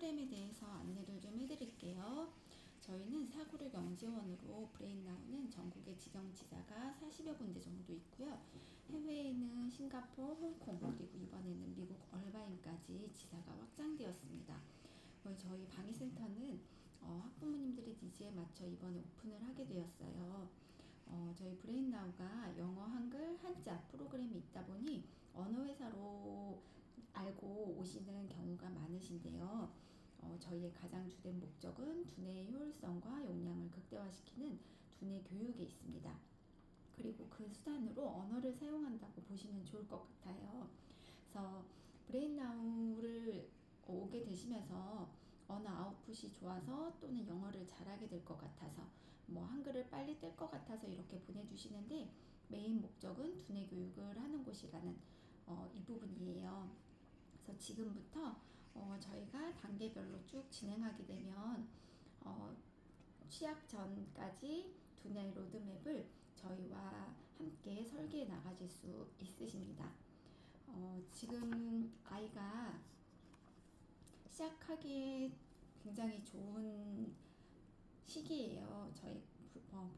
프로그램에 대해서 안내를 좀 해드릴게요. 저희는 사고력 영재원으로 브레인나우는 전국의 지정지사가 40여 군데 정도 있고요. 해외에는 싱가포르, 홍콩, 그리고 이번에는 미국 얼바인까지 지사가 확장되었습니다. 저희 방위센터는 학부모님들의 니즈에 맞춰 이번에 오픈을 하게 되었어요. 저희 브레인나우가 영어, 한글, 한자 프로그램이 있다 보니 언어회사로 알고 오시는 경우가 많으신데요. 저희의 가장 주된 목적은 두뇌의 효율성과 역량을 극대화시키는 두뇌 교육에 있습니다. 그리고 그 수단으로 언어를 사용한다고 보시면 좋을 것 같아요. 그래서 브레인나우를 오게 되시면서 언어 아웃풋이 좋아서 또는 영어를 잘하게 될 것 같아서 한글을 빨리 뜰 것 같아서 이렇게 보내주시는데, 메인 목적은 두뇌 교육을 하는 곳이라는 이 부분이에요. 그래서 지금부터 저희가 단계별로 쭉 진행하게 되면 취약 전까지 두뇌 로드맵을 저희와 함께 설계해 나가실 수 있으십니다. 지금 아이가 시작하기에 굉장히 좋은 시기예요. 저희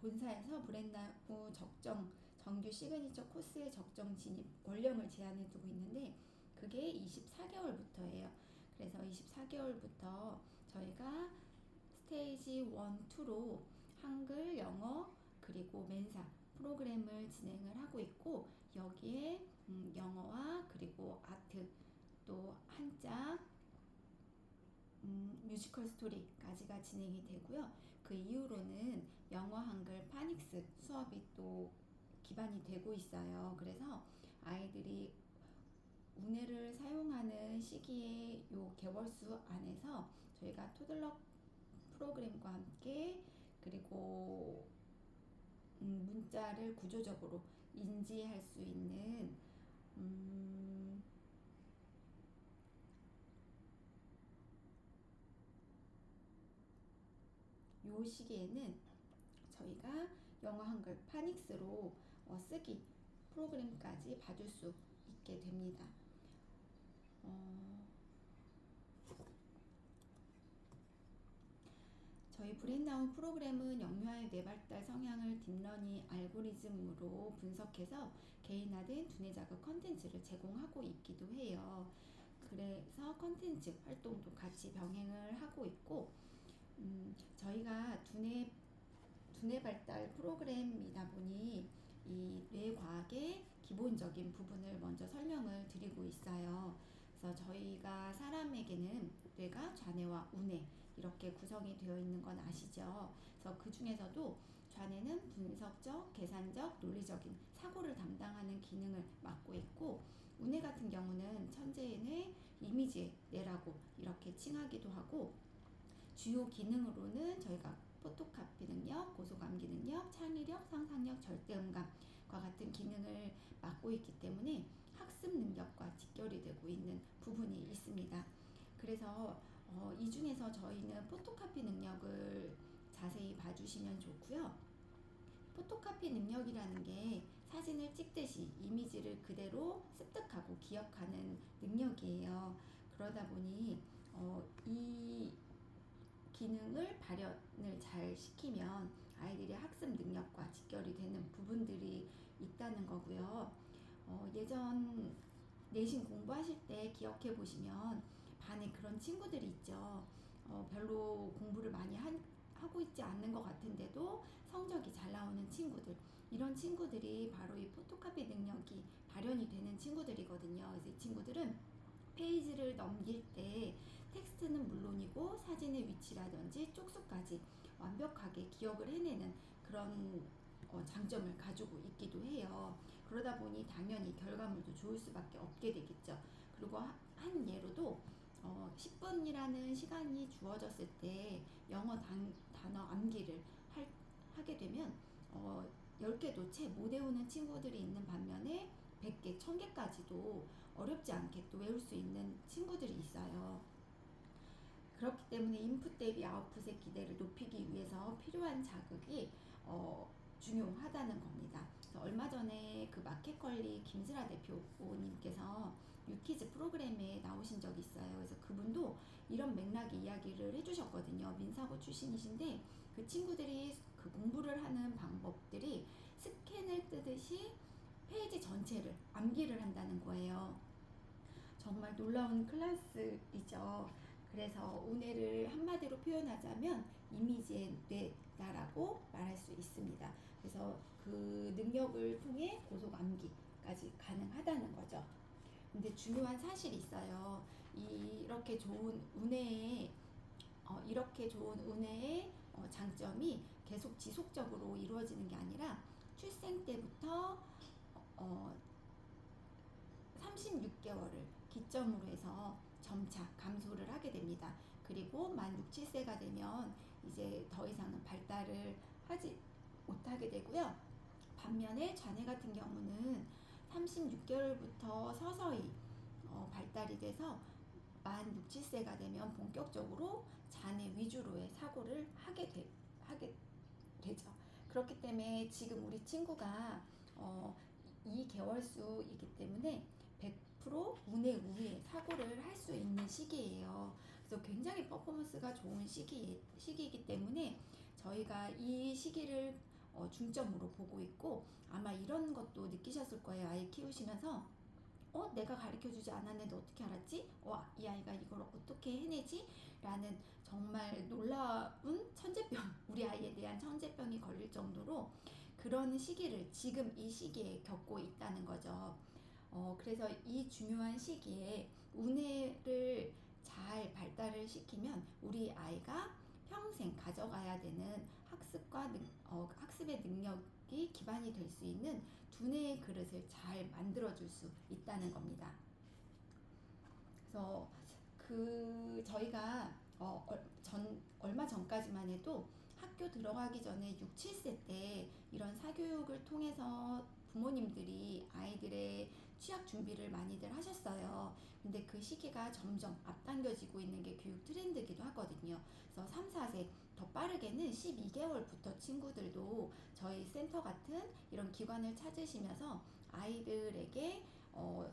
본사에서 브랜나우 적정 정규 시그니처 코스의 적정 진입 원령을 제한해 두고 있는데, 그게 24개월부터예요. 그래서 24개월부터 저희가 스테이지 1, 2로 한글, 영어, 그리고 멘사 프로그램을 진행을 하고 있고, 여기에 영어와 그리고 아트, 또 한자, 뮤지컬 스토리까지가 진행이 되고요. 그 이후로는 영어, 한글, 파닉스 수업이 또 기반이 되고 있어요. 그래서 아이들이 우뇌를 사용하는 시기에 요 개월수 안에서 저희가 토들럭 프로그램과 함께, 그리고 문자를 구조적으로 인지할 수 있는 요 시기에는 저희가 영어, 한글, 파닉스로 쓰기 프로그램까지 봐줄 수 있게 됩니다. 저희 브레인나우 프로그램은 영유아의 뇌발달 성향을 딥러닝 알고리즘으로 분석해서 개인화된 두뇌 자극 컨텐츠를 제공하고 있기도 해요. 그래서 컨텐츠 활동도 같이 병행을 하고 있고, 저희가 두뇌 발달 프로그램이다 보니 이 뇌과학의 기본적인 부분을 먼저 설명을 드리고 있어요. 그래서 저희가 사람에게는 뇌가 좌뇌와 우뇌 이렇게 구성이 되어 있는 건 아시죠? 그래서 그 중에서도 좌뇌는 분석적, 계산적, 논리적인 사고를 담당하는 기능을 맡고 있고, 우뇌 같은 경우는 천재의 뇌, 이미지의 뇌라고 이렇게 칭하기도 하고, 주요 기능으로는 저희가 포토카피 능력, 고소감기 능력, 창의력, 상상력, 절대음감과 같은 기능을 맡고 있기 때문에 학습 능력과 직결이 되고 있는 부분이 있습니다. 그래서 이 중에서 저희는 포토카피 능력을 자세히 봐주시면 좋고요. 포토카피 능력이라는 게 사진을 찍듯이 이미지를 그대로 습득하고 기억하는 능력이에요. 그러다 보니 이 기능을 발현을 잘 시키면 아이들의 학습 능력과 직결이 되는 부분들이 있다는 거고요. 예전 내신 공부하실 때 기억해 보시면 반에 그런 친구들이 있죠. 별로 공부를 많이 하고 있지 않는 것 같은데도 성적이 잘 나오는 친구들, 이런 친구들이 바로 이 포토카피 능력이 발현이 되는 친구들이거든요. 그래서 이 친구들은 페이지를 넘길 때 텍스트는 물론이고 사진의 위치라든지 쪽수까지 완벽하게 기억을 해내는 그런 장점을 가지고 있기도 해요. 그러다 보니 당연히 결과물도 좋을 수밖에 없게 되겠죠. 그리고 한 예로도 10분이라는 시간이 주어졌을 때 영어 단어 암기를 하게 되면 10개도 채 못 외우는 친구들이 있는 반면에 100개, 1000개까지도 어렵지 않게 또 외울 수 있는 친구들이 있어요. 그렇기 때문에 인풋 대비 아웃풋의 기대를 높이기 위해서 필요한 자극이 중요하다는 겁니다. 그래서 얼마 전에 그 마켓컬리 김슬아 대표님께서 유키즈 프로그램에 나오신 적이 있어요. 그래서 그분도 이런 맥락의 이야기를 해주셨거든요. 민사고 출신이신데 그 친구들이 그 공부를 하는 방법들이 스캔을 뜨듯이 페이지 전체를 암기를 한다는 거예요. 정말 놀라운 클래스이죠. 그래서 운해를 한마디로 표현하자면 이미지의 뇌다라고 말할 수 있습니다. 그래서 그 능력을 통해 고속 암기까지 가능하다는 거죠. 근데 중요한 사실이 있어요. 이렇게 좋은 운해의 장점이 계속 지속적으로 이루어지는 게 아니라 출생 때부터 어, 36개월을 기점으로 해서 점차 감소를 하게 됩니다. 그리고 만 6, 7세가 되면 이제 더 이상은 발달을 하지 못하게 되고요. 반면에 자네 같은 경우는 36개월부터 서서히 발달이 돼서 만 6, 7세가 되면 본격적으로 자네 위주로의 사고를 하게 되죠. 그렇기 때문에 지금 우리 친구가 어, 이 개월수이기 때문에 100% 운의 우위에 사고를 할 수 있는 시기예요. 그래서 굉장히 퍼포먼스가 좋은 시기이기 때문에 저희가 이 시기를 중점으로 보고 있고, 아마 이런 것도 느끼셨을 거예요. 아이 키우시면서 내가 가르쳐주지 않았는데 어떻게 알았지? 이 아이가 이걸 어떻게 해내지? 라는 정말 놀라운 천재병, 우리 아이에 대한 천재병이 걸릴 정도로 그런 시기를 지금 이 시기에 겪고 있다는 거죠. 그래서 이 중요한 시기에 운해를 잘 발달을 시키면 우리 아이가 평생 가져가야 되는 학습의 능력이 기반이 될 수 있는 두뇌의 그릇을 잘 만들어줄 수 있다는 겁니다. 그래서 저희가 얼마 전까지만 해도 학교 들어가기 전에 6, 7세 때 이런 사교육을 통해서 부모님들이 아이들의 취학 준비를 많이들 하셨어요. 근데 그 시기가 점점 앞당겨지고 있는 게 교육 트렌드이기도 하거든요. 그래서 3, 4세 더 빠르게는 12개월부터 친구들도 저희 센터 같은 이런 기관을 찾으시면서 아이들에게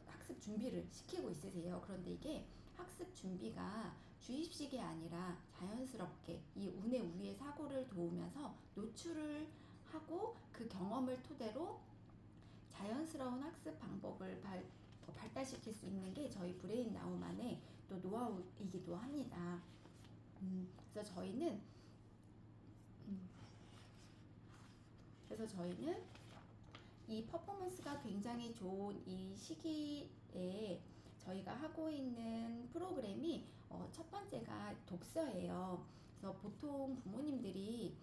학습 준비를 시키고 있으세요. 그런데 이게 학습 준비가 주입식이 아니라 자연스럽게 이 운의 우위의 사고를 도우면서 노출을 하고 그 경험을 토대로 자연스러운 학습 방법을 발달시킬 수 있는 게 저희 브레인 나우만의 또 노하우이기도 합니다. 그래서 저희는 이 퍼포먼스가 굉장히 좋은 이 시기에 저희가 하고 있는 프로그램이 첫 번째가 독서예요. 그래서 보통 부모님들이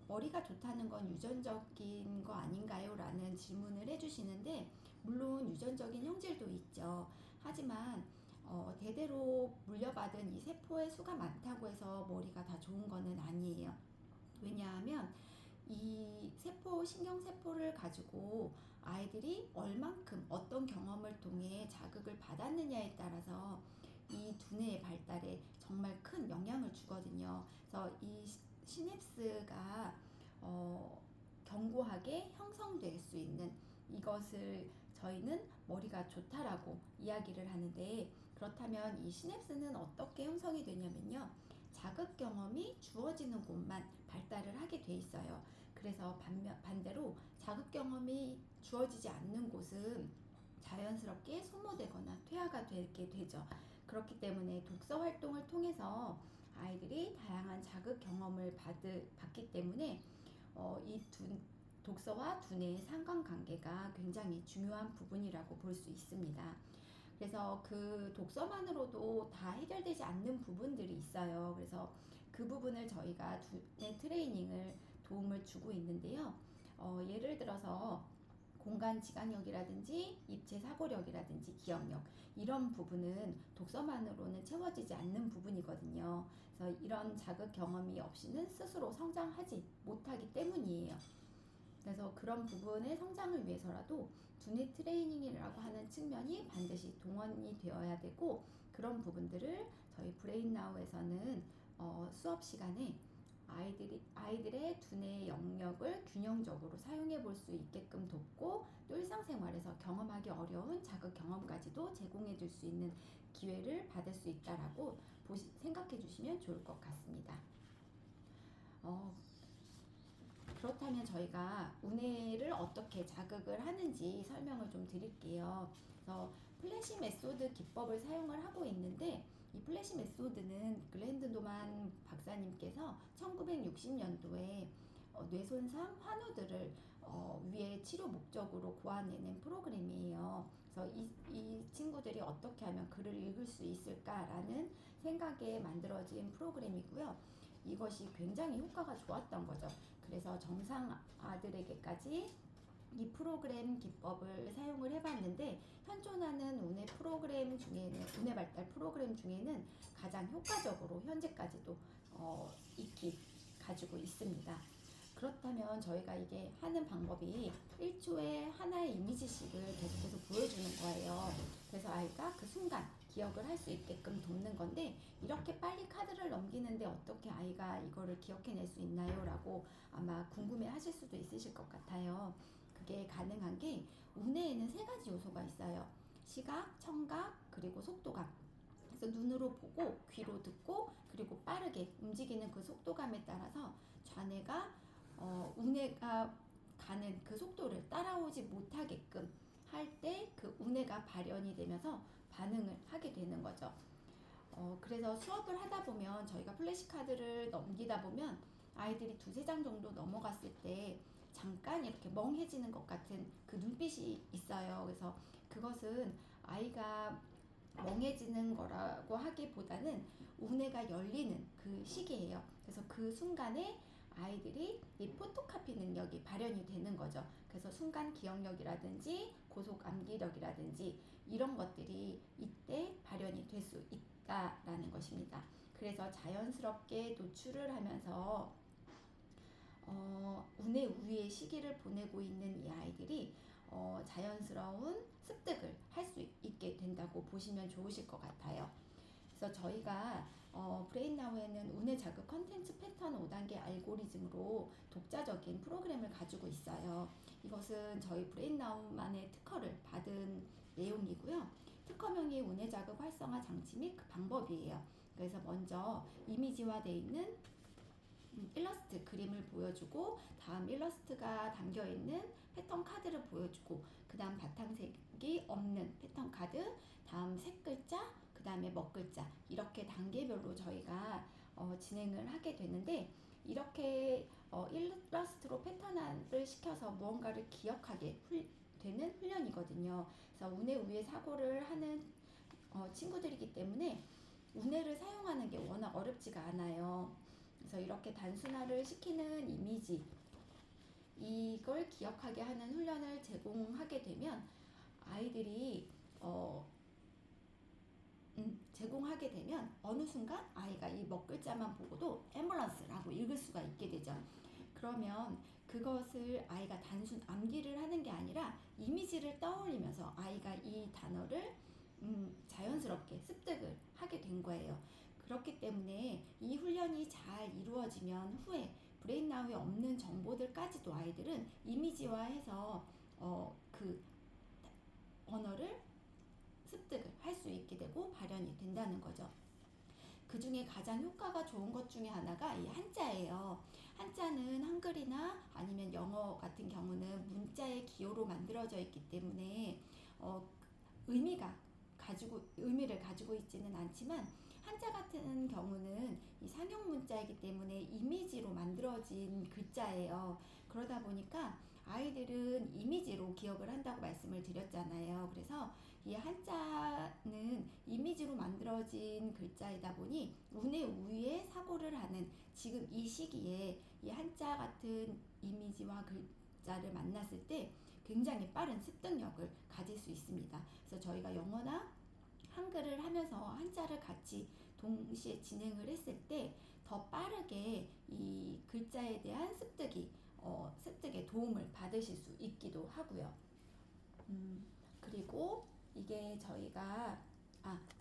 머리가 좋다는 건 유전적인 거 아닌가요? 라는 질문을 해주시는데, 물론 유전적인 형질도 있죠. 하지만 대대로 물려받은 이 세포의 수가 많다고 해서 머리가 다 좋은 거는 아니에요. 왜냐하면 이 신경세포를 가지고 아이들이 얼만큼 어떤 경험을 통해 자극을 받았느냐에 따라서 이 두뇌의 발달에 정말 큰 영향을 주거든요. 그래서 이 시냅스가 견고하게 형성될 수 있는 이것을 저희는 머리가 좋다라고 이야기를 하는데, 그렇다면 이 시냅스는 어떻게 형성이 되냐면요. 자극 경험이 주어지는 곳만 발달을 하게 돼 있어요. 그래서 반대로 자극 경험이 주어지지 않는 곳은 자연스럽게 소모되거나 퇴화가 되게 되죠. 그렇기 때문에 독서 활동을 통해서 아이들이 다양한 자극 경험을 받기 때문에 독서와 두뇌의 상관관계가 굉장히 중요한 부분이라고 볼 수 있습니다. 그래서 그 독서만으로도 다 해결되지 않는 부분들이 있어요. 그래서 그 부분을 저희가 두뇌 트레이닝을 도움을 주고 있는데요. 예를 들어서 공간 지각력이라든지 입체 사고력이라든지 기억력, 이런 부분은 독서만으로는 채워지지 않는 부분이거든요. 그래서 이런 자극 경험이 없이는 스스로 성장하지 못하기 때문이에요. 그래서 그런 부분의 성장을 위해서라도 두뇌 트레이닝이라고 하는 측면이 반드시 동원이 되어야 되고, 그런 부분들을 저희 브레인나우에서는 수업 시간에 아이들의 두뇌 영역을 균형적으로 사용해 볼 수 있게끔 돕고, 또 일상생활에서 경험하기 어려운 자극 경험까지도 제공해 줄 수 있는 기회를 받을 수 있다라고 생각해 주시면 좋을 것 같습니다. 그렇다면 저희가 우뇌를 어떻게 자극을 하는지 설명을 좀 드릴게요. 그래서 플래시 메소드 기법을 사용을 하고 있는데, 이 플래시 메소드는 글렌드 노만 박사님께서 1960년도에 뇌손상 환우들을 위해 치료 목적으로 고안해낸 프로그램이에요. 그래서 이 친구들이 어떻게 하면 글을 읽을 수 있을까라는 생각에 만들어진 프로그램이고요. 이것이 굉장히 효과가 좋았던 거죠. 그래서 정상 아들에게까지 이 프로그램 기법을 사용을 해봤는데, 현존하는 우뇌 발달 프로그램 중에는 가장 효과적으로 현재까지도 익히 가지고 있습니다. 그렇다면 저희가 이게 하는 방법이 1초에 하나의 이미지씩을 계속해서 보여주는 거예요. 그래서 아이가 그 순간 기억을 할 수 있게끔 돕는 건데, 이렇게 빨리 카드를 넘기는데 어떻게 아이가 이거를 기억해낼 수 있나요? 라고 아마 궁금해 하실 수도 있으실 것 같아요. 그게 가능한 게, 우뇌에는 3가지 요소가 있어요. 시각, 청각, 그리고 속도감. 그래서 눈으로 보고 귀로 듣고 그리고 빠르게 움직이는 그 속도감에 따라서 좌뇌가 우뇌가 가는 그 속도를 따라오지 못하게끔 할 때 그 우뇌가 발현이 되면서 반응을 하게 되는 거죠. 그래서 수업을 하다 보면, 저희가 플래시카드를 넘기다 보면 아이들이 2-3장 정도 넘어갔을 때 잠깐 이렇게 멍해지는 것 같은 그 눈빛이 있어요. 그래서 그것은 아이가 멍해지는 거라고 하기보다는 우뇌가 열리는 그 시기예요. 그래서 그 순간에 아이들이 이 포토카피 능력이 발현이 되는 거죠. 그래서 순간 기억력이라든지 고속 암기력이라든지 이런 것들이 이때 발현이 될 수 있다라는 것입니다. 그래서 자연스럽게 노출을 하면서 우뇌 우위의 시기를 보내고 있는 이 아이들이 자연스러운 습득을 할 수 있게 된다고 보시면 좋으실 것 같아요. 그래서 저희가 브레인나우에는 우뇌 자극 컨텐츠 패턴 5단계 알고리즘으로 독자적인 프로그램을 가지고 있어요. 이것은 저희 브레인나우만의 특허를 받은 내용이고요. 특허명이 우뇌 자극 활성화 장치 및 그 방법이에요. 그래서 먼저 이미지화되어 있는 일러스트 그림을 보여주고, 다음 일러스트가 담겨있는 패턴 카드를 보여주고, 그 다음 바탕색이 없는 패턴 카드, 다음 색글자, 그 다음에 먹글자, 이렇게 단계별로 저희가 진행을 하게 되는데, 이렇게 일러스트로 패턴화를 시켜서 무언가를 기억하게 되는 훈련이거든요. 그래서 우뇌 우위의 사고를 하는 친구들이기 때문에 우뇌를 사용하는 게 워낙 어렵지가 않아요. 그래서 이렇게 단순화를 시키는 이미지, 이걸 기억하게 하는 훈련을 제공하게 되면 아이들이 제공하게 되면 어느 순간 아이가 이 먹글자만 보고도 앰뷸런스라고 읽을 수가 있게 되죠. 그러면 그것을 아이가 단순 암기를 하는 게 아니라 이미지를 떠올리면서 아이가 이 단어를 자연스럽게 습득을 하게 된 거예요. 그렇기 때문에 이 훈련이 잘 이루어지면 후에 브레인나우에 없는 정보들까지도 아이들은 이미지화해서 그 언어를 습득을 할 수 있게 되고 발현이 된다는 거죠. 그 중에 가장 효과가 좋은 것 중에 하나가 이 한자예요. 한자는 한글이나 아니면 영어 같은 경우는 문자의 기호로 만들어져 있기 때문에 의미를 가지고 있지는 않지만, 한자 같은 경우는 이 상형 문자이기 때문에 이미지로 만들어진 글자예요. 그러다 보니까 아이들은 이미지로 기억을 한다고 말씀을 드렸잖아요. 그래서 이 한자는 이미지로 만들어진 글자이다 보니 우뇌 우위에 사고를 하는 지금 이 시기에 이 한자 같은 이미지와 글자를 만났을 때 굉장히 빠른 습득력을 가질 수 있습니다. 그래서 저희가 영어나 한글을 하면서 한자를 같이 동시에 진행을 했을 때 더 빠르게 이 글자에 대한 습득에 도움을 받으실 수 있기도 하고요. 그리고 이게 저희가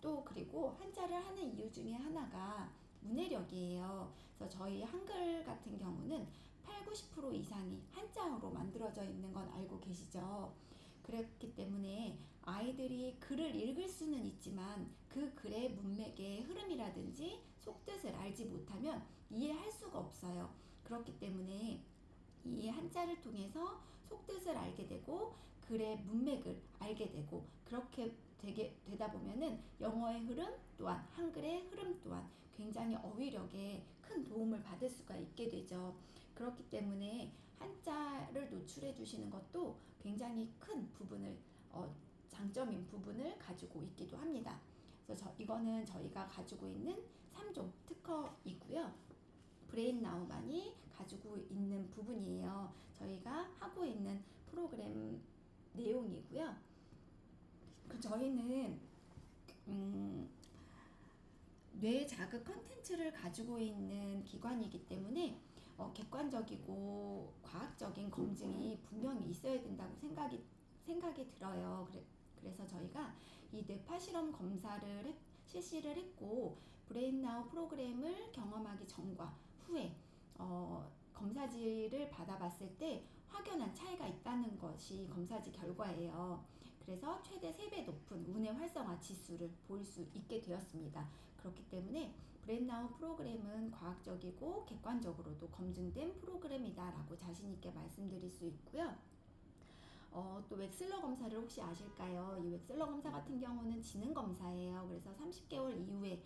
또 그리고 한자를 하는 이유 중에 하나가 문해력이에요. 그래서 저희 한글 같은 경우는 8, 90% 이상이 한자어로 만들어져 있는 건 알고 계시죠? 그렇기 때문에 아이들이 글을 읽을 수는 있지만 그 글의 문맥의 흐름이라든지 속뜻을 알지 못하면 이해할 수가 없어요. 그렇기 때문에 이 한자를 통해서 속뜻을 알게 되고 글의 문맥을 알게 되고 그렇게 되다 보면은 영어의 흐름 또한 한글의 흐름 또한 굉장히 어휘력에 큰 도움을 받을 수가 있게 되죠. 그렇기 때문에 한자를 노출해 주시는 것도 굉장히 큰 부분을 장점인 부분을 가지고 있기도 합니다. 그래서 이거는 저희가 가지고 있는 3종 특허이고요. 브레인 나우만이 가지고 있는 부분이에요. 저희가 하고 있는 프로그램 내용이고요. 저희는 뇌 자극 컨텐츠를 가지고 있는 기관이기 때문에 객관적이고 과학적인 검증이 분명히 있어야 된다고 생각이 들어요. 그래서 저희가 이 뇌파 실험 검사를 실시를 했고 브레인나우 프로그램을 경험하기 전과 후에 검사지를 받아봤을 때 확연한 차이가 있다는 것이 검사지 결과예요. 그래서 최대 3배 높은 우뇌 활성화 지수를 보일 수 있게 되었습니다. 그렇기 때문에 브레인나우 프로그램은 과학적이고 객관적으로도 검증된 프로그램이다라고 자신있게 말씀드릴 수 있고요. 또 웩슬러 검사를 혹시 아실까요? 이 웩슬러 검사 같은 경우는 지능 검사예요. 그래서 30개월 이후에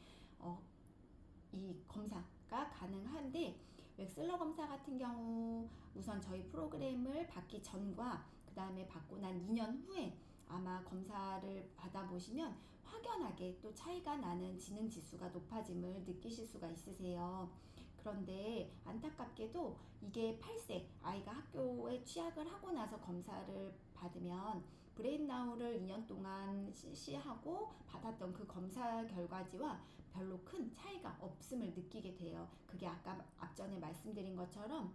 이 검사가 가능한데 웩슬러 검사 같은 경우 우선 저희 프로그램을 받기 전과 그 다음에 받고 난 2년 후에 아마 검사를 받아보시면 확연하게 또 차이가 나는 지능 지수가 높아짐을 느끼실 수가 있으세요. 그런데 안타깝게도 이게 8세 아이가 학교에 취학을 하고 나서 검사를 받으면 브레인나우를 2년 동안 실시하고 받았던 그 검사 결과지와 별로 큰 차이가 없음을 느끼게 돼요. 그게 아까 앞전에 말씀드린 것처럼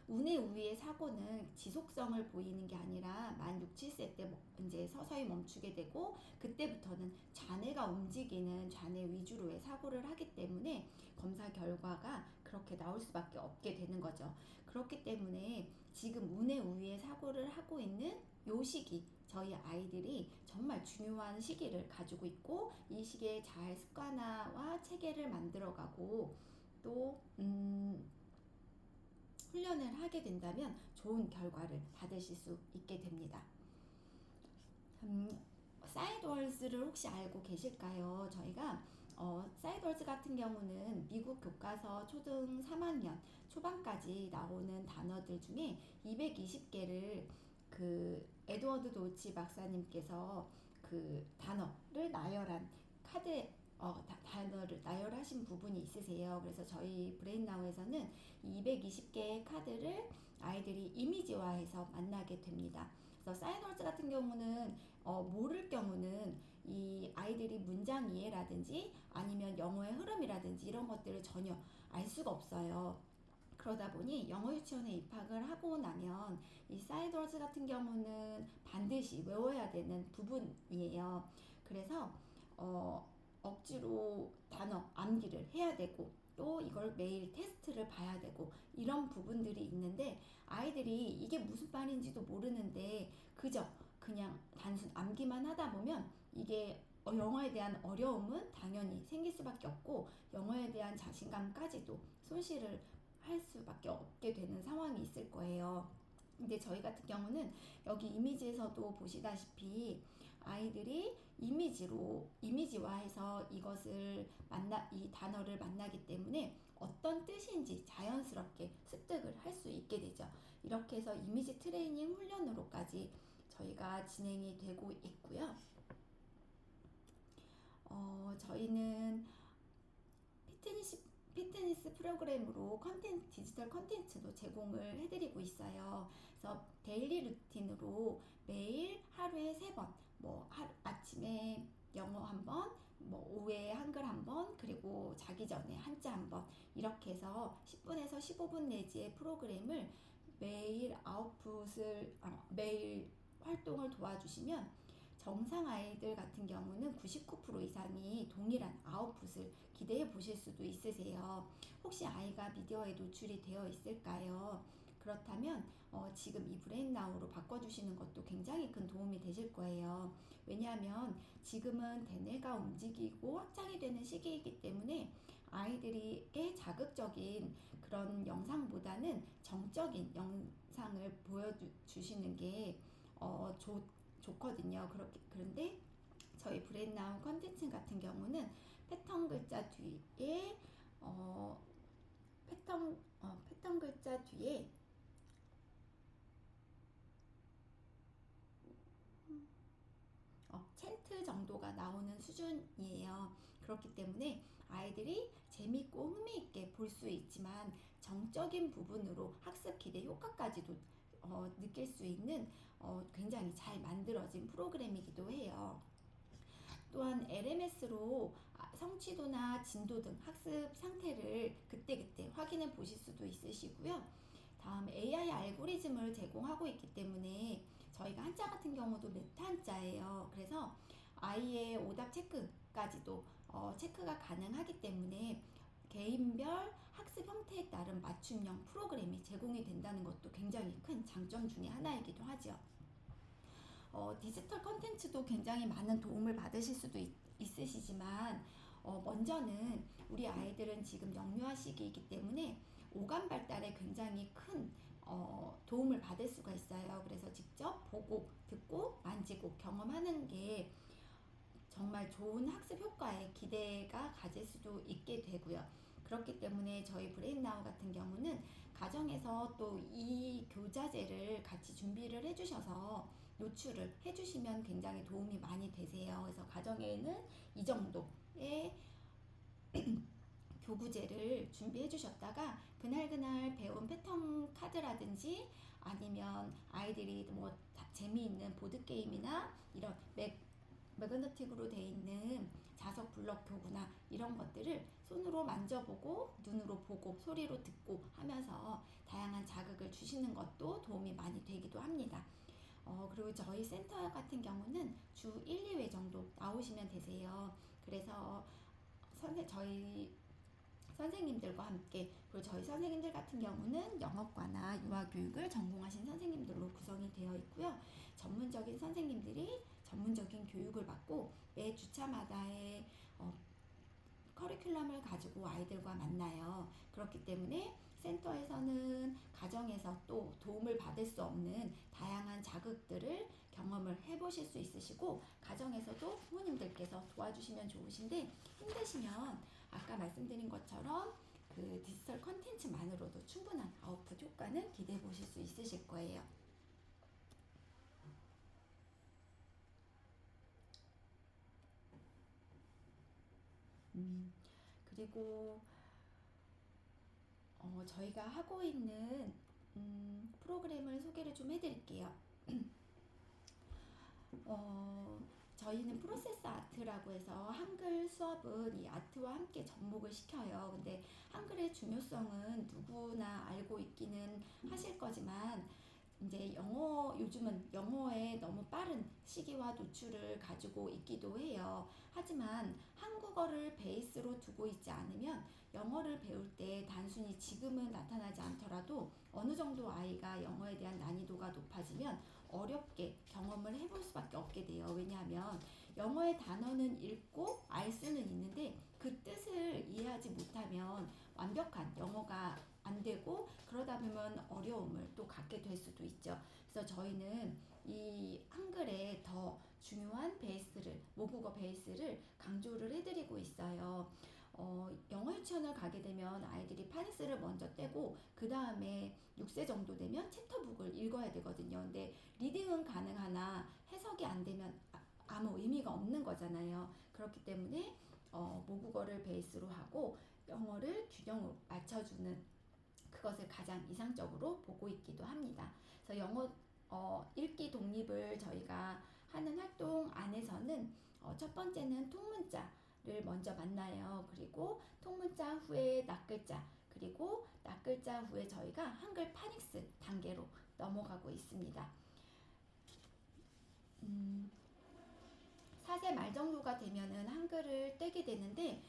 운의 우위의 사고는 지속성을 보이는 게 아니라 만 6, 7세 때 이제 서서히 멈추게 되고 그때부터는 좌뇌가 움직이는 좌뇌 위주로의 사고를 하기 때문에 검사 결과가 그렇게 나올 수밖에 없게 되는 거죠. 그렇기 때문에 지금 운의 우위의 사고를 하고 있는 요 시기 저희 아이들이 정말 중요한 시기를 가지고 있고 이 시기에 잘 습관화와 체계를 만들어가고 또 훈련을 하게 된다면 좋은 결과를 받으실 수 있게 됩니다. 사이드월즈를 혹시 알고 계실까요? 저희가 사이드월즈 같은 경우는 미국 교과서 초등 3학년 초반까지 나오는 단어들 중에 220개를 그 에드워드 도치 박사님께서 그 단어를 나열한 카드 단어를 나열하신 부분이 있으세요. 그래서 저희 브레인나우에서는 220개의 카드를 아이들이 이미지화해서 만나게 됩니다. 그래서 사이드월즈 같은 경우는 모를 경우는 이 아이들이 문장 이해라든지 아니면 영어의 흐름이라든지 이런 것들을 전혀 알 수가 없어요. 그러다 보니 영어 유치원에 입학을 하고 나면 이 사이드월즈 같은 경우는 반드시 외워야 되는 부분이에요. 그래서 억지로 단어 암기를 해야 되고 또 이걸 매일 테스트를 봐야 되고 이런 부분들이 있는데 아이들이 이게 무슨 말인지도 모르는데 그저 그냥 단순 암기만 하다 보면 이게 영어에 대한 어려움은 당연히 생길 수밖에 없고 영어에 대한 자신감까지도 손실을 할 수밖에 없게 되는 상황이 있을 거예요. 근데 저희 같은 경우는 여기 이미지에서도 보시다시피 아이들이 이미지화해서 이 단어를 만나기 때문에 어떤 뜻인지 자연스럽게 습득을 할 수 있게 되죠. 이렇게 해서 이미지 트레이닝 훈련으로까지 저희가 진행이 되고 있고요. 저희는 피트니스 프로그램으로 디지털 컨텐츠도 제공을 해드리고 있어요. 그래서 데일리 루틴으로 매일 하루에 3번, 아침에 영어 한 번, 오후에 한글 한 번, 그리고 자기 전에 한자 한 번, 이렇게 해서 10분에서 15분 내지의 프로그램을 매일 매일 활동을 도와주시면 정상 아이들 같은 경우는 99% 이상이 동일한 아웃풋을 기대해 보실 수도 있으세요. 혹시 아이가 미디어에 노출이 되어 있을까요? 그렇다면 지금 이 브레인나우로 바꿔주시는 것도 굉장히 큰 도움이 되실 거예요. 왜냐하면 지금은 대뇌가 움직이고 확장이 되는 시기이기 때문에 아이들에게 자극적인 그런 영상보다는 정적인 영상을 보여주시는 게 좋거든요. 그런데 저희 브레인나우 컨텐츠 같은 경우는 패턴 글자 뒤에 패턴 글자 뒤에 챈트 정도가 나오는 수준이에요. 그렇기 때문에 아이들이 재밌고 흥미있게 볼 수 있지만 정적인 부분으로 학습 기대 효과까지도 느낄 수 있는 굉장히 잘 만들어진 프로그램이기도 해요. 또한 LMS로 성취도나 진도 등 학습 상태를 그때그때 확인해 보실 수도 있으시고요. 다음 AI 알고리즘을 제공하고 있기 때문에 저희가 한자 같은 경우도 메타 한자예요. 그래서 아이의 오답 체크까지도 체크가 가능하기 때문에 개인별 학습 형태에 따른 맞춤형 프로그램이 제공이 된다는 것도 굉장히 큰 장점 중에 하나이기도 하죠. 디지털 컨텐츠도 굉장히 많은 도움을 받으실 수도 있으시지만 먼저는 우리 아이들은 지금 영유아 시기이기 때문에 오감 발달에 굉장히 큰 도움을 받을 수가 있어요. 그래서 직접 보고 듣고 만지고 경험하는 게 정말 좋은 학습 효과에 기대가 가질 수도 있게 되고요. 그렇기 때문에 저희 브레인나우 같은 경우는 가정에서 또 이 교자재를 같이 준비를 해주셔서 노출을 해주시면 굉장히 도움이 많이 되세요. 그래서 가정에는 이 정도의 교구제를 준비해 주셨다가 그날그날 배운 패턴 카드라든지 아니면 아이들이 뭐 재미있는 보드게임이나 이런 매그너틱으로 되어 있는 자석 블럭 교구나 이런 것들을 손으로 만져보고 눈으로 보고 소리로 듣고 하면서 다양한 자극을 주시는 것도 도움이 많이 되기도 합니다. 그리고 저희 센터 같은 경우는 주 1, 2회 정도 나오시면 되세요. 그래서 저희 선생님들과 함께, 그리고 저희 선생님들 같은 경우는 영어과나 유아교육을 전공하신 선생님들로 구성이 되어 있고요. 전문적인 선생님들이 전문적인 교육을 받고 매 주차마다의 커리큘럼을 가지고 아이들과 만나요. 그렇기 때문에 센터에서는 가정에서 또 도움을 받을 수 없는 다양한 자극들을 경험을 해보실 수 있으시고, 가정에서도 부모님들께서 도와주시면 좋으신데 힘드시면 아까 말씀드린 것처럼 그 디지털 컨텐츠만으로도 충분한 아웃풋 효과는 기대해 보실 수 있으실 거예요. 그리고 저희가 하고 있는 프로그램을 소개를 좀 해드릴게요. 저희는 프로세스 아트라고 해서 한글 수업은 이 아트와 함께 접목을 시켜요. 근데 한글의 중요성은 누구나 알고 있기는 하실 거지만 이제 요즘은 영어에 너무 빠른 시기와 노출을 가지고 있기도 해요. 하지만 한국어를 베이스로 두고 있지 않으면 영어를 배울 때 단순히 지금은 나타나지 않더라도 어느 정도 아이가 영어에 대한 난이도가 높아지면 어렵게 경험을 해볼 수밖에 없게 돼요. 왜냐하면 영어의 단어는 읽고 알 수는 있는데 그 뜻을 이해하지 못하면 완벽한 영어가 안 되고, 그러다 보면 어려움을 또 갖게 될 수도 있죠. 그래서 저희는 이 한글의 더 중요한 베이스를, 모국어 베이스를 강조를 해드리고 있어요. 영어 유치원을 가게 되면 아이들이 파닉스를 먼저 떼고 그 다음에 6세 정도 되면 챕터북을 읽어야 되거든요. 근데 리딩은 가능하나 해석이 안 되면 아무 의미가 없는 거잖아요. 그렇기 때문에 모국어를 베이스로 하고 영어를 균형을 맞춰주는 그것을 가장 이상적으로 보고 있기도 합니다. 그래서 영어 읽기 독립을 저희가 하는 활동 안에서는 첫 번째는 통문자를 먼저 만나요. 그리고 통문자 후에 낱글자, 그리고 낱글자 후에 저희가 한글 파닉스 단계로 넘어가고 있습니다. 4세 말 정도가 되면은 한글을 떼게 되는데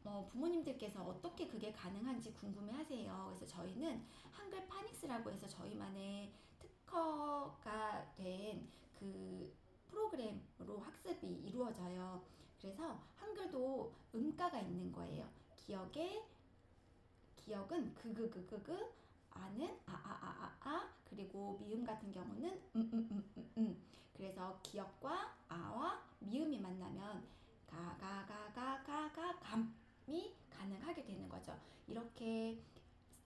부모님들께서 어떻게 그게 가능한지 궁금해하세요. 그래서 저희는 한글 파닉스라고 해서 저희만의 특허가 된 그 프로그램으로 학습이 이루어져요. 그래서 한글도 음가가 있는 거예요. 기억은 그그그그그, 아는 아아아아아, 그리고 미음 같은 경우는 그래서 기억과 아와 미음이 만나면 가가가가가가 감이 가능하게 되는 거죠. 이렇게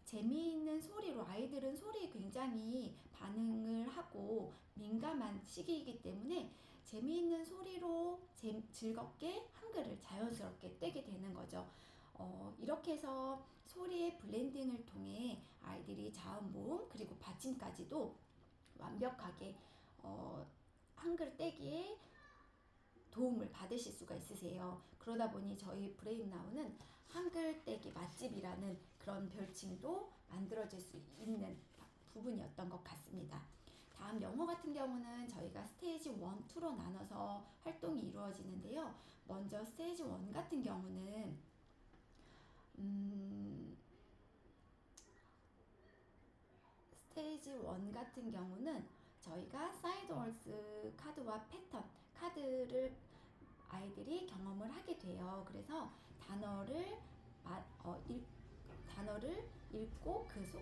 재미있는 소리로, 아이들은 소리에 굉장히 반응을 하고 민감한 시기이기 때문에 재미있는 소리로 즐겁게 한글을 자연스럽게 떼게 되는 거죠. 이렇게 해서 소리의 블렌딩을 통해 아이들이 자음, 모음, 그리고 받침까지도 완벽하게 한글 떼기에 도움을 받으실 수가 있으세요. 그러다 보니 저희 브레인나우는 한글 떼기 맛집이라는 그런 별칭도 만들어질 수 있는 부분이었던 것 같습니다. 다음 영어 같은 경우는 저희가 스테이지 1, 2로 나눠서 활동이 이루어지는데요. 먼저 스테이지 1 같은 경우는 스테이지 1 같은 경우는 저희가 사이드월스 카드와 패턴 카드를 아이들이 경험을 하게 돼요. 그래서 단어를 단어를 읽고 그 속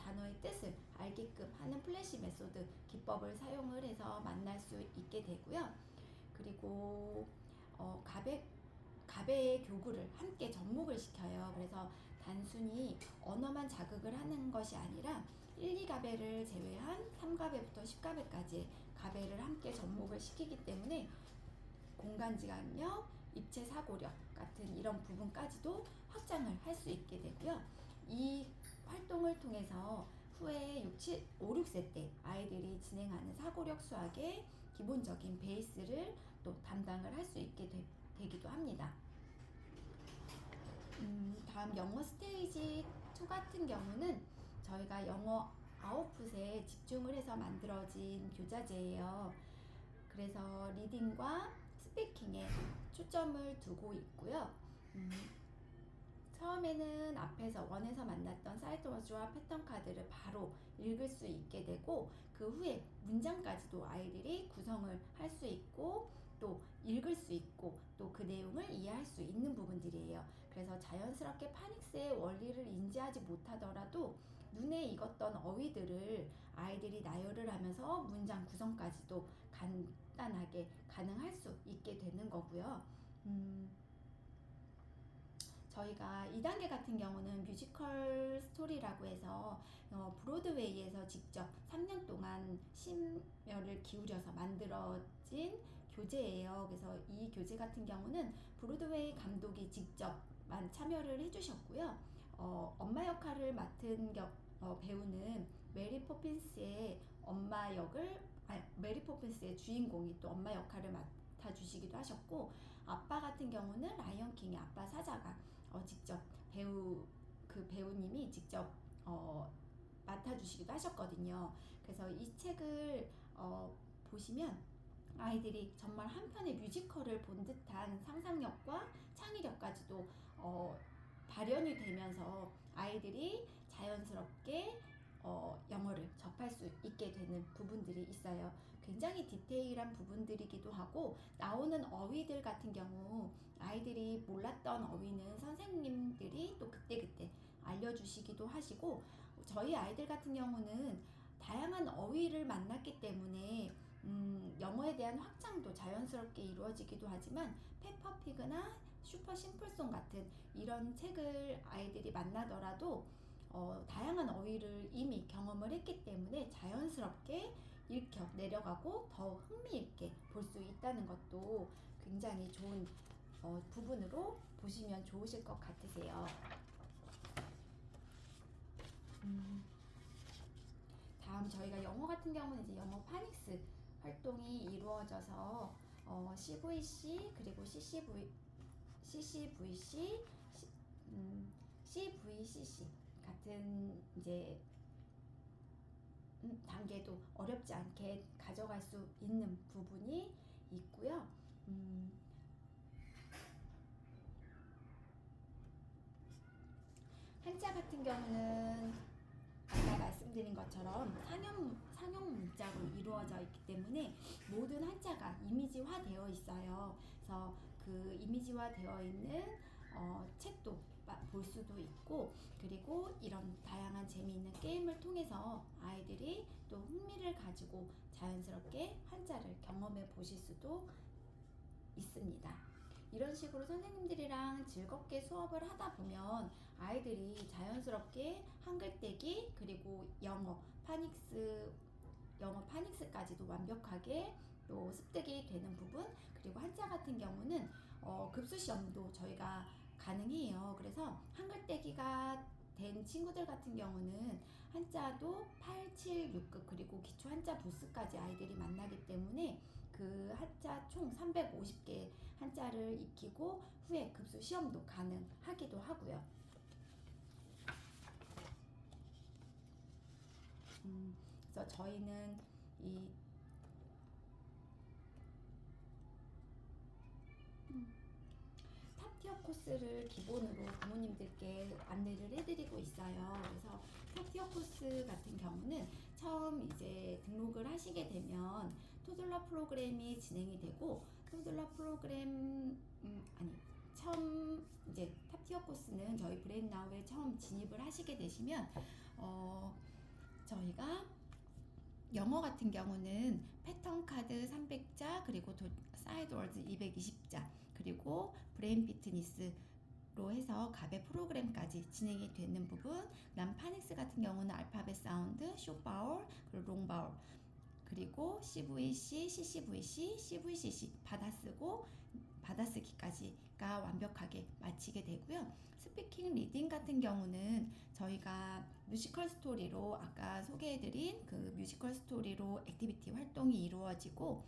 단어의 뜻을 알게끔 하는 플래시 메소드 기법을 사용을 해서 만날 수 있게 되고요. 그리고 가베의 교구를 함께 접목을 시켜요. 그래서 단순히 언어만 자극을 하는 것이 아니라 1, 2가베를 제외한 3가베부터 10가베까지 가베를 함께 접목을 시키기 때문에 공간지각력, 입체 사고력 같은 이런 부분까지도 확장을 할 수 있게 되고요. 이 활동을 통해서 후에 5, 6세 때 아이들이 진행하는 사고력 수학의 기본적인 베이스를 또 담당을 할 수 있게 되기도 합니다. 다음 영어 스테이지 2 같은 경우는 저희가 영어 아웃풋에 집중을 해서 만들어진 교자재예요. 그래서 리딩과 스피킹에 초점을 두고 있고요. 처음에는 앞에서 원에서 만났던 사이트워즈와 패턴 카드를 바로 읽을 수 있게 되고 그 후에 문장까지도 아이들이 구성을 할 수 있고 또 읽을 수 있고 또 그 내용을 이해할 수 있는 부분들이에요. 그래서 자연스럽게 파닉스의 원리를 인지하지 못하더라도 눈에 익었던 어휘들을 아이들이 나열을 하면서 문장 구성까지도 간단하게 가능할 수 있게 되는 거고요. 저희가 2단계 같은 경우는 뮤지컬 스토리라고 해서 브로드웨이에서 직접 3년 동안 심혈을 기울여서 만들어진 교재예요. 그래서 이 교재 같은 경우는 브로드웨이 감독이 직접만 참여를 해주셨고요. 엄마 역할을 맡은 배우는 메리 포핀스의 엄마 역을 메리 포핀스의 주인공이 또 엄마 역할을 맡아주시기도 하셨고, 아빠 같은 경우는 라이언 킹의 아빠 사자가 직접 그 배우님이 직접 맡아주시기도 하셨거든요. 그래서 이 책을 보시면 아이들이 정말 한 편의 뮤지컬을 본 듯한 상상력과 창의력까지도 발현이 되면서 아이들이 자연스럽게 영어를 접할 수 있게 되는 부분들이 있어요. 굉장히 디테일한 부분들이기도 하고, 나오는 어휘들 같은 경우 아이들이 몰랐던 어휘는 선생님들이 또 그때그때 알려주시기도 하시고, 저희 아이들 같은 경우는 다양한 어휘를 만났기 때문에 영어에 대한 확장도 자연스럽게 이루어지기도 하지만 페퍼피그나 슈퍼 심플송 같은 이런 책을 아이들이 만나더라도 다양한 어휘를 이미 경험을 했기 때문에 자연스럽게 읽혀 내려가고 더 흥미있게 볼 수 있다는 것도 굉장히 좋은 부분으로 보시면 좋으실 것 같으세요. 다음 저희가 영어 같은 경우는 이제 영어 파닉스 활동이 이루어져서 CVC 그리고 CCVC, CVCC 같은 이제 단계도 어렵지 않게 가져갈 수 있는 부분이 있고요. 음, 한자 같은 경우는 아까 말씀드린 것처럼 상형 문자로 이루어져 있기 때문에 모든 한자가 이미지화 되어 있어요. 그래서 그 이미지화 되어 있는 책도 볼 수도 있고, 그리고 이런 다양한 재미있는 게임을 통해서 아이들이 또 흥미를 가지고 자연스럽게 한자를 경험해 보실 수도 있습니다. 이런 식으로 선생님들이랑 즐겁게 수업을 하다 보면 아이들이 자연스럽게 한글 떼기, 그리고 영어 파닉스까지도 완벽하게 또 습득이 되는 부분, 그리고 한자 같은 경우는 급수 시험도 저희가 가능해요. 그래서 한글 떼기가 된 친구들 같은 경우는 한자도 8, 7, 6급, 그리고 기초 한자 부스까지 아이들이 만나기 때문에 그 한자 총 350개 한자를 익히고 후에 급수 시험도 가능하기도 하고요. 그래서 저희는 이 탑티어 코스를 기본으로 부모님들께 안내를 해드리고 있어요. 그래서 탑티어 코스 같은 경우는 처음 이제 등록을 하시게 되면 토들러 프로그램이 진행이 되고, 토들러 프로그램 처음 이제 탑티어 코스는 저희 브레인나우에 처음 진입을 하시게 되시면 저희가 영어 같은 경우는 패턴 카드 300자, 그리고 사이드 월드 220자, 그리고 브레인 피트니스로 해서 가베 프로그램까지 진행이 되는 부분. 그다음 파닉스 같은 경우는 알파벳 사운드, 쇼 바울, 그리고 롱 바울, 그리고 CVC, CCVC, CVCC 받아쓰기까지가 완벽하게 마치게 되고요. 스피킹 리딩 같은 경우는 저희가 뮤지컬 스토리로 아까 소개해드린 그 뮤지컬 스토리로 액티비티 활동이 이루어지고,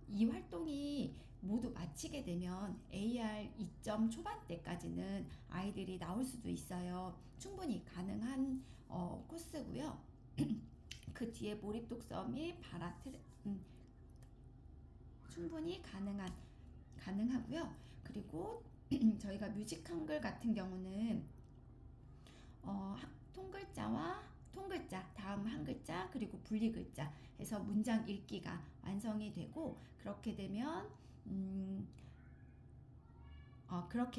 이 활동이 모두 마치게 되면 AR 2점 초반대까지는 아이들이 나올 수도 있어요. 충분히 가능한 코스고요. 그 뒤에 몰입 독서 및 충분히 가능하고요. 그리고 저희가 뮤직 한글 같은 경우는 통글자와 통글자, 다음 한 글자, 그리고 분리 글자 해서 문장 읽기가 완성이 되고, 그렇게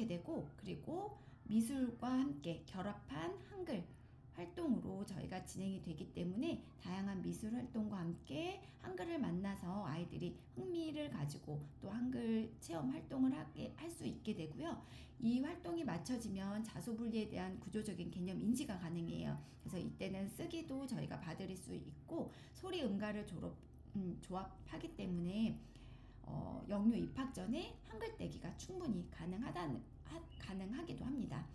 되고, 그리고 미술과 함께 결합한 한글 활동으로 저희가 진행이 되기 때문에 다양한 미술 활동과 함께 한글을 만나서 아이들이 흥미를 가지고 또 한글 체험 활동을 할 수 있게 되고요. 이 활동이 맞춰지면 자소분리에 대한 구조적인 개념 인지가 가능해요. 그래서 이때는 쓰기도 저희가 봐드릴 수 있고, 소리 음가를 조합하기 때문에 영유 입학 전에 한글 떼기가 충분히 가능하기도 합니다.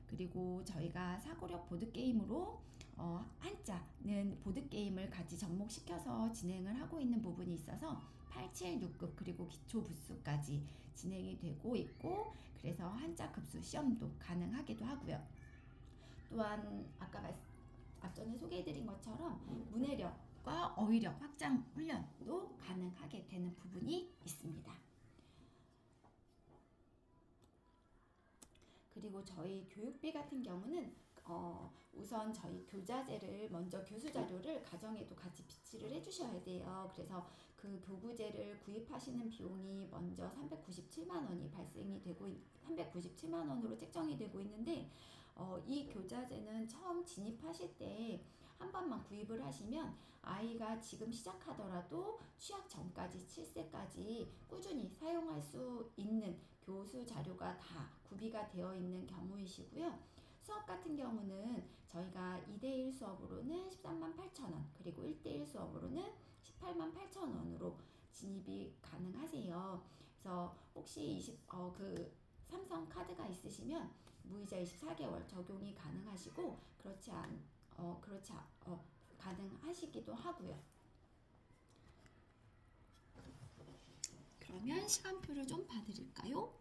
그리고 저희가 사고력 보드게임으로 한자는 보드게임을 같이 접목시켜서 진행을 하고 있는 부분이 있어서 8, 7, 6급, 그리고 기초 부수까지 진행이 되고 있고, 그래서 한자 급수 시험도 가능하기도 하고요. 또한 앞전에 소개해드린 것처럼 문해력과 어휘력 확장 훈련도 가능하게 되는 부분이 있습니다. 그리고 저희 교육비 같은 경우는 우선 저희 교자재를 먼저 교수 자료를 가정에도 같이 비치를 해주셔야 돼요. 그래서 그 교구재를 구입하시는 비용이 먼저 397만 원이 발생이 되고 397만 원으로 책정이 되고 있는데, 이 교자재는 처음 진입하실 때 한 번만 구입을 하시면 아이가 지금 시작하더라도 취학 전까지 7세까지 꾸준히 사용할 수 있는 교수 자료가 다 구비가 되어 있는 경우이시고요. 수업 같은 경우는 저희가 2대1 수업으로는 13만 8천 원, 그리고 1대1 수업으로는 18만 8천 원으로 진입이 가능하세요. 그래서 혹시 삼성 카드가 있으시면 무이자 24개월 적용이 가능하시고, 가능하시기도 하고요. 그러면 시간표를 좀 봐드릴까요?